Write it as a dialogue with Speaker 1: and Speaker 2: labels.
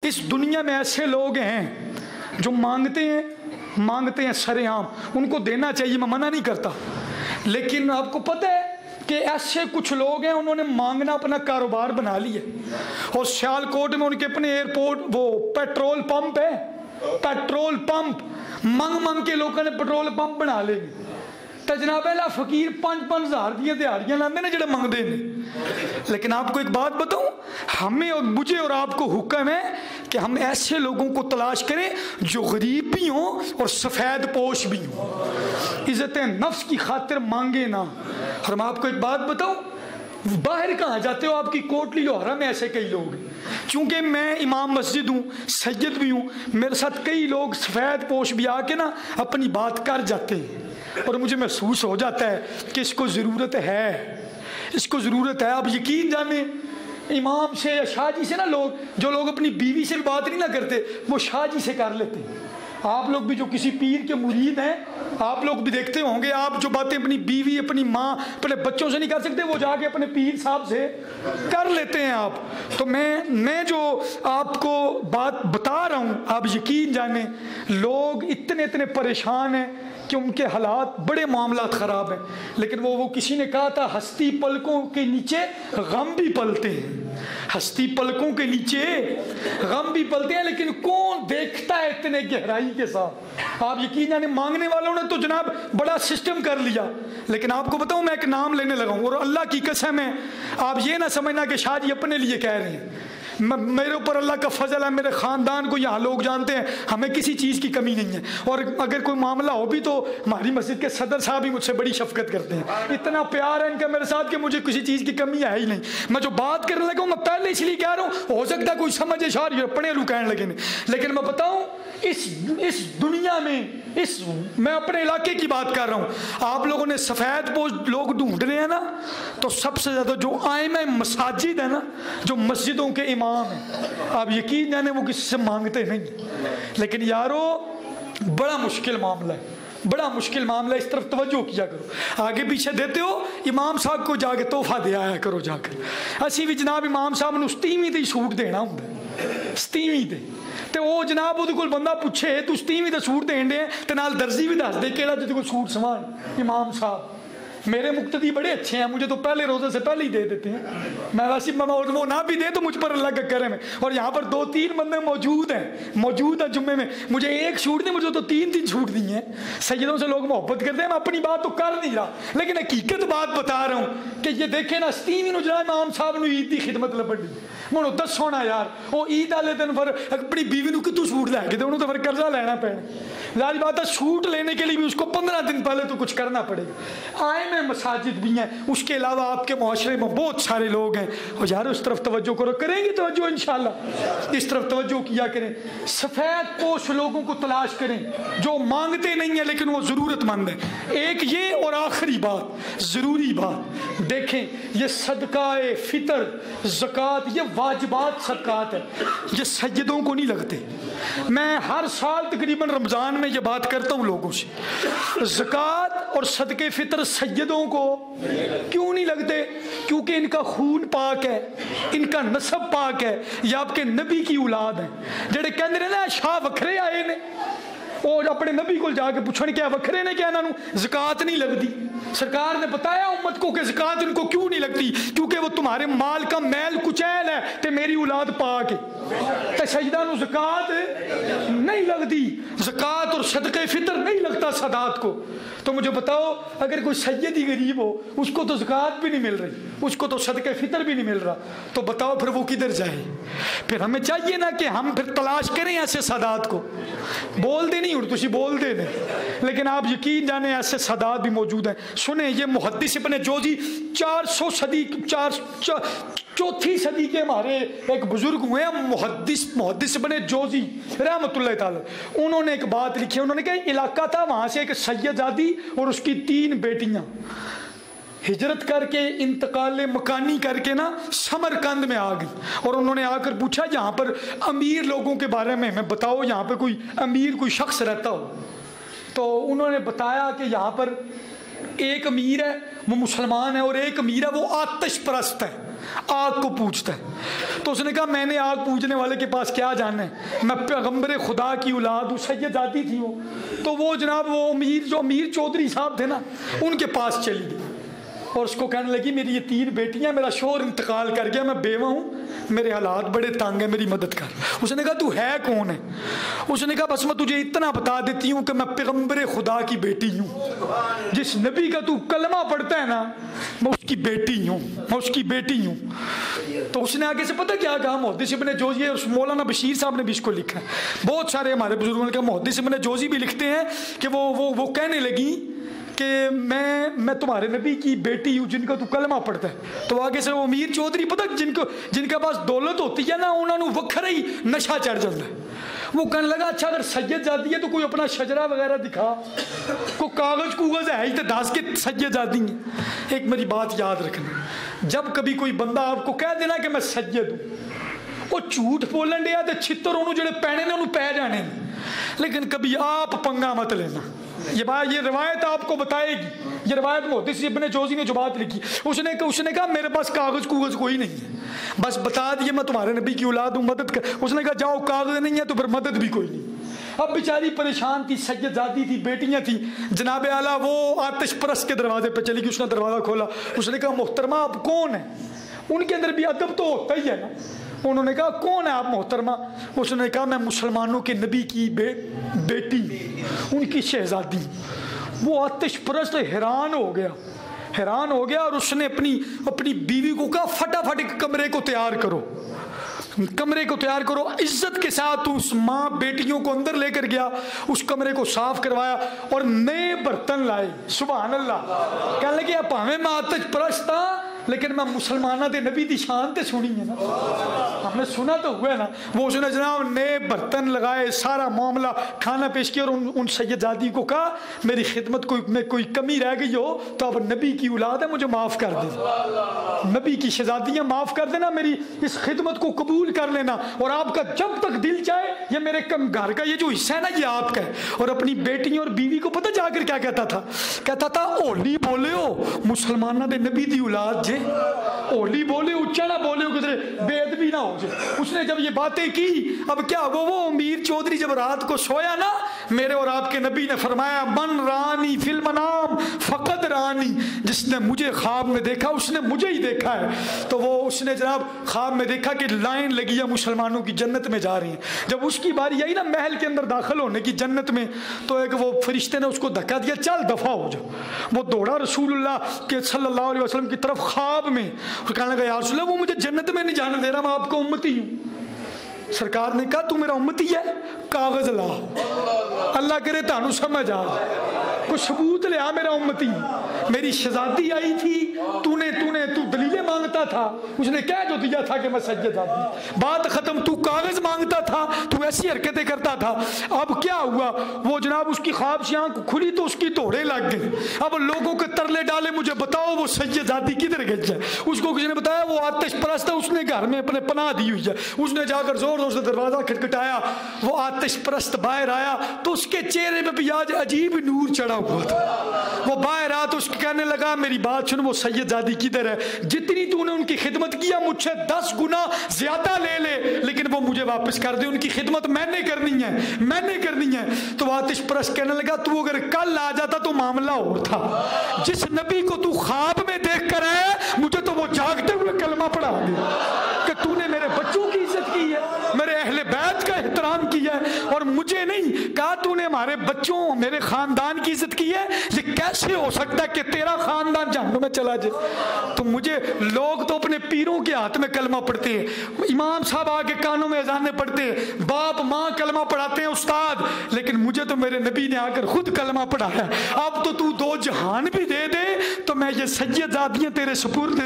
Speaker 1: اس دنیا میں ایسے لوگ ہیں جو مانگتے ہیں سرے عام، ان کو دینا چاہیے، میں منع نہیں کرتا، لیکن آپ کو پتہ ہے کہ ایسے کچھ لوگ ہیں انہوں نے مانگنا اپنا کاروبار بنا لیا، اور سیالکوٹ میں ان کے اپنے ایئرپورٹ وہ پیٹرول پمپ ہے، پیٹرول پمپ منگ کے لوگوں نے پیٹرول پمپ بنا لے گی، تو جناب اللہ فقیر 5,000 دیا دیہڑیاں لاندے نے جڑے منگتے ہیں۔ لیکن آپ کو ایک بات بتاؤں، ہمیں اور مجھے اور آپ کو حکم ہے کہ ہم ایسے لوگوں کو تلاش کریں جو غریب بھی ہوں اور سفید پوش بھی ہوں، عزت نفس کی خاطر مانگے نہ۔ اور میں آپ کو ایک بات بتاؤں، باہر کہاں جاتے ہو، آپ کی کوٹلی لاہورہ میں ایسے کئی لوگ ہیں، چونکہ میں امام مسجد ہوں، سید بھی ہوں، میرے ساتھ کئی لوگ سفید پوش بھی آ کے نا اپنی بات کر جاتے ہیں، اور مجھے محسوس ہو جاتا ہے کہ اس کو ضرورت ہے، اس کو ضرورت ہے۔ آپ یقین جانیں امام سے یا شاہ جی سے نا جو لوگ اپنی بیوی سے بات نہیں نہ کرتے وہ شاہ جی سے کر لیتے ہیں۔ آپ لوگ بھی جو کسی پیر کے مرید ہیں، آپ لوگ بھی دیکھتے ہوں گے، آپ جو باتیں اپنی بیوی، اپنی ماں، اپنے بچوں سے نہیں کر سکتے وہ جا کے اپنے پیر صاحب سے کر لیتے ہیں آپ۔ تو میں جو آپ کو بات بتا رہا ہوں، آپ یقین جانیں لوگ اتنے پریشان ہیں کہ ان کے حالات بڑے معاملات خراب ہیں، لیکن وہ کسی نے کہا تھا ہستی پلکوں کے نیچے غم بھی پلتے ہیں، ہستی پلکوں کے نیچے غم بھی پلتے ہیں، لیکن کون دیکھتا ہے اتنے گہرائی کے ساتھ۔ آپ یقین جانے مانگنے والوں نے تو جناب بڑا سسٹم کر لیا، لیکن آپ کو بتاؤں میں ایک نام لینے لگا ہوں، اور اللہ کی قسم ہے آپ یہ نہ سمجھنا کہ شاہ جی اپنے لیے کہہ رہے ہیں، میرے اوپر اللہ کا فضل ہے، میرے خاندان کو یہاں لوگ جانتے ہیں، ہمیں کسی چیز کی کمی نہیں ہے، اور اگر کوئی معاملہ ہو بھی تو ہماری مسجد کے صدر صاحب ہی مجھ سے بڑی شفقت کرتے ہیں، اتنا پیار ہے ان کا میرے ساتھ کہ مجھے کسی چیز کی کمی ہے ہی نہیں۔ میں جو بات کرنے لگا ہوں میں پہلے اس لیے کہہ رہا ہوں، ہو سکتا ہے کوئی سمجھے شاعر اپنے لوگ کہنے لگے، لیکن میں بتاؤں اس دنیا میں میں اپنے علاقے کی بات کر رہا ہوں، آپ لوگوں نے سفید پوش لوگ ڈھونڈ رہے ہیں نا، تو سب سے زیادہ جو ائمہ مساجد ہے نا، جو مسجدوں کے امام ہیں، آپ یقین جانے وہ کسی سے مانگتے نہیں، لیکن یارو بڑا مشکل معاملہ ہے، بڑا مشکل معاملہ ہے، اس طرف توجہ کیا کرو۔ آگے پیچھے دیتے ہو امام صاحب کو جا کے تحفہ دے آیا کرو جا کر، اسی بھی جناب امام صاحب نے ستیویں تے سوٹ دینا ہوں، ستیویں تے تے وہ جناب وہ کوئی بندہ پوچھے تو ستیویں تے سوٹ دین دے تے نال درزی بھی دس دے کیڑا جے کوئی سوٹ سوان۔ امام صاحب میرے مقتدی بڑے اچھے ہیں، مجھے تو پہلے روزے سے پہلے ہی دے دیتے ہیں، میں ویسے وہ نہ بھی دے تو مجھ پر اللہ کا کرم ہے، اور یہاں پر 2-3 بندے موجود ہیں جمعے میں، مجھے ایک چھوٹ دی، مجھے تو 3 چھوٹ دی ہیں۔ سیدوں سے لوگ محبت کرتے ہیں، میں اپنی بات تو کر نہیں رہا لیکن حقیقت بات بتا رہا ہوں کہ یہ دیکھیں نا ستیویں نو جناب امام صاحب نے عید کی خدمت لبڑی، منو دسو نا یار وہ عید والے دن پھر اپنی بیوی نو کتوں سوٹ لے کے دے، انہوں تو پھر قرضہ لینا پینا، ظاہر بات ہے سوٹ لینے کے لیے بھی اس کو 15 دن پہلے تو کچھ کرنا پڑے گا۔ ائمہ مساجد بھی ہیں، اس کے علاوہ آپ کے معاشرے میں بہت سارے لوگ ہیں، اور یار اس طرف توجہ کرو، کریں گے توجہ انشاءاللہ، اس طرف توجہ کیا کریں، سفید پوش لوگوں کو تلاش کریں جو مانگتے نہیں ہیں لیکن وہ ضرورت مند ہیں۔ ایک یہ اور آخری بات، ضروری بات، دیکھیں یہ صدقہ فطر زکوٰۃ یہ واجبات صدقات ہیں، یہ سیدوں کو نہیں لگتے۔ میں ہر سال تقریباً رمضان میں یہ بات کرتا ہوں لوگوں سے، زکوٰۃ اور صدقے فطر سیدوں کو کیوں نہیں لگتے؟ کیونکہ ان کا خون پاک ہے، ان کا نسب پاک ہے، یہ آپ کے نبی کی اولاد ہیں، جڑے کہندے نے نا شاہ وکھرے آئے نے، اور اپنے نبی کو جا کے پوچھن کیا وکھرے نے، کیا انہوں زکوٰۃ نہیں لگتی؟ سرکار نے بتایا امت کو کہ زکوٰۃ ان کو کیوں نہیں لگتی، کیونکہ وہ تمہارے مال کا میل کچیل ہے تے میری اولاد پاک ہے، تے سجدہ نو زکوٰۃ نہیں لگتی، زکوٰۃ اور صدقہ فطر نہیں لگتا سادات کو۔ تو مجھے بتاؤ اگر کوئی سید ہی غریب ہو، اس کو تو زکوٰۃ بھی نہیں مل رہی، اس کو تو صدقہ فطر بھی نہیں مل رہا، تو بتاؤ پھر وہ کدھر جائے؟ پھر ہمیں چاہیے نا کہ ہم پھر تلاش کریں ایسے سادات کو، بول دے نہیں اور تسی بول دے نہیں، لیکن آپ یقین جانے ایسے سادات بھی موجود ہیں۔ سنیں یہ محدث ابن جوزی 400 صدی 4 صدی کے ہمارے ایک بزرگ ہوئے ہیں، محدث ابن جوزی رحمۃ اللہ تعالی، انہوں نے ایک بات لکھی، انہوں نے کہا علاقہ تھا وہاں سے ایک سیدزادی اور اس کی 3 بیٹیاں ہجرت کر کے انتقال مکانی کر کے نا سمرقند میں آ گئی، اور انہوں نے آ کر پوچھا یہاں پر امیر لوگوں کے بارے میں ہمیں بتاؤ، یہاں پہ کوئی امیر کوئی شخص رہتا ہو؟ تو انہوں نے بتایا کہ یہاں پر ایک امیر ہے وہ مسلمان ہے، اور ایک امیر ہے وہ آتش پرست ہے، آگ کو پوجتا ہے۔ تو اس نے کہا میں نے آگ پوجنے والے کے پاس کیا جانا ہے، میں پیغمبر خدا کی اولاد ہوں، سیداتی تھی وہ۔ تو وہ جناب وہ امیر چودھری صاحب تھے نا، ان کے پاس چلی گئی اور اس کو کہنے لگی میری یہ 3 بیٹیاں، میرا شوہر انتقال کر گیا، میں بیوہ ہوں، میرے حالات بڑے تنگ ہیں، میری مدد کر۔ اس نے کہا تو ہے کون ہے؟ اس نے کہا بس میں تجھے اتنا بتا دیتی ہوں کہ میں پیغمبر خدا کی بیٹی ہوں، جس نبی کا تو کلمہ پڑھتا ہے نا میں اس کی بیٹی ہوں، میں اس کی بیٹی ہوں۔ تو اس نے آگے سے پتہ کیا کہا، محدث ابن جوزی اور مولانا بشیر صاحب نے بھی اس کو لکھا ہے، بہت سارے ہمارے بزرگوں نے کہا، محدث ابن جوزی بھی لکھتے ہیں کہ وہ کہنے لگی کہ میں تمہارے نبی کی بیٹی ہوں جن کا تو کلمہ پڑھتا ہے۔ تو آگے سے وہ امیر چودھری پتہ جن کے پاس دولت ہوتی ہے نا، انہوں نے وکھرا ہی نشہ چڑھ جاتا ہے۔ وہ کہنے لگا اچھا اگر سید زادی ہے تو کوئی اپنا شجرہ وغیرہ دکھا، کوئی کاغذ ہے ہی تو دس کے سید زادی ہیں۔ ایک میری بات یاد رکھنا، جب کبھی کوئی بندہ آپ کو کہہ دینا کہ میں سید ہوں، وہ جھوٹ بولن دیا تو چھتر انہوں جڑے پینے نے انہوں پہ جانے، لیکن کبھی آپ پنگا مت لینا۔ یہ روایت آپ کو بتائے گی، یہ روایت محدث ابن جوزی نے جو بات لکھی، اس نے کہا میرے پاس کاغذ کوئی نہیں ہے، بس بتا دیے میں تمہارے نبی کی اولاد ہوں، مدد کر۔ اس نے کہا جاؤ کاغذ نہیں ہے تو پھر مدد بھی کوئی نہیں۔ اب بیچاری پریشان تھی، سیدزادی تھی، بیٹیاں تھیں، جناب اعلیٰ وہ آتش پرست کے دروازے پہ چلی گئی، اس نے دروازہ کھولا، اس نے کہا محترمہ آپ کون ہیں؟ ان کے اندر بھی ادب تو ہوتا ہی ہے نا۔ انہوں نے کہا کون ہے آپ محترمہ؟ اس نے کہا میں مسلمانوں کے نبی کی بیٹی، ان کی شہزادی۔ وہ آتش پرست حیران ہو گیا اور اس نے اپنی بیوی کو کہا فٹافٹ کمرے کو تیار کرو، عزت کے ساتھ اس ماں بیٹیوں کو اندر لے کر گیا، اس کمرے کو صاف کروایا اور نئے برتن لائے۔ سبحان اللہ، کہنے لگے اب ہمیں میں آتش پرست تھا لیکن میں مسلمانہ دے نبی دی شان تے سنی ہے نا، ہم نے سنا تو ہوا ہے نا۔ وہ اس نے جناب نئے برتن لگائے، سارا معاملہ، کھانا پیش کیا اور ان سیدزادی کو کہا میری خدمت میں کوئی کمی رہ گئی ہو تو اب نبی کی اولاد ہے، مجھے معاف کر دے، نبی کی شہزادیاں معاف کر دینا، میری اس خدمت کو قبول کر لینا، اور آپ کا جب تک دل چاہے یہ میرے کم گھر کا یہ جو حصہ ہے نا یہ آپ کا ہے۔ اور اپنی بیٹیوں اور بیوی کو پتہ جا کر کیا کہتا تھا اولی بولے ہو مسلمانہ دے نبی دی اولاد جے، اولی بولے، اچھا نہ بولے ہو، کدھر بے ادبی نہ ہو جائے۔ اس نے جب یہ باتیں کی، اب کیا وہ امیر چودھری جب رات کو سویا نا، میرے اور آپ کے نبی نے فرمایا من رانی فی المنام فقد رانی، جس نے مجھے خواب میں دیکھا اس نے مجھے ہی دیکھا ہے۔ تو وہ اس نے جناب خواب میں دیکھا کہ لائن لگی ہے مسلمانوں کی جنت میں جا رہی ہیں۔ جب اس کی باری آئی نا محل کے اندر داخل ہونے کی جنت میں، تو ایک وہ فرشتے نے اس کو دھکا دیا چل دفع ہو جاؤ۔ وہ دوڑا رسول اللہ کے صلی اللہ علیہ وسلم کی طرف خواب میں، کہنے لگا یا رسول اللہ وہ مجھے جنت میں نہیں جانے دے رہا، میں آپ کو امتی ہوں۔ سرکار نے کہا تو میرا امتی ہے، کاغذ لا، اللہ کرے تانوں سمجھ آ کوئی ثبوت لیا میرا امتی، میری شہزادی آئی تھی، تو دلیلیں مانگتا تھا، اس نے کہہ جو دیا تھا کہ میں سیدزادی، بات ختم، تو کاغذ مانگتا تھا، تو ایسی حرکتیں کرتا تھا۔ اب کیا ہوا، وہ جناب اس کی خواب سے آنکھ کھلی تو اس کی توڑے لگ گئی۔ اب لوگوں کے ترلے ڈالے مجھے بتاؤ وہ سیدزادی کدھر گئی ہے؟ اس کو کسی نے بتایا وہ آتش پرست ہے، اس نے گھر میں اپنے پناہ دی ہوئی ہے۔ اس نے جا کر زور سے دروازہ کھٹکھٹایا، وہ آتش پرست باہر آیا تو اس کے چہرے پہ بھی آج عجیب نور چڑھا ہوا تھا۔ وہ باہر آیا تو اس کو کہنے لگا میری بات سن، وہ سیدزادی کدھر ہے؟ جتنی تو نے ان کی خدمت کیا مجھ سے 10 گنا زیادہ لے لیکن وہ مجھے واپس کر دے، ان کی خدمت میں نے کرنی ہے۔ تو آتش پرست کہنے لگا تو اگر کل آ جاتا تو معاملہ اور تھا، جس نبی کو تو خواب میں دیکھ کر ہے مجھے تو وہ جاگتے ہوئے کلمہ پڑھا دیا کہ تو نے میرے بچوں کی عزت کی ہے، میرے اہل بیت کا احترام کیا ہے، اور مجھے نہیں کہا تو نے ہمارے بچوں میرے خاندان کی عزت کی ہے۔ یہ کیسے ہو سکتا ہے کہ تیرا خاندان جہنم میں چلا جائے؟ تو مجھے لوگ تو اپنے پیروں کے ہاتھ میں کلمہ پڑھتے ہیں، امام صاحب آگے کانوں میں اذانیں پڑھتے ہیں، باپ ماں کلمہ پڑھاتے ہیں استاد، لیکن مجھے تو میرے نبی نے آ کر خود کلمہ پڑھایا۔ اب تو 2 جہان بھی دے دے تو میں یہ سیدزادیاں تیرے سپرد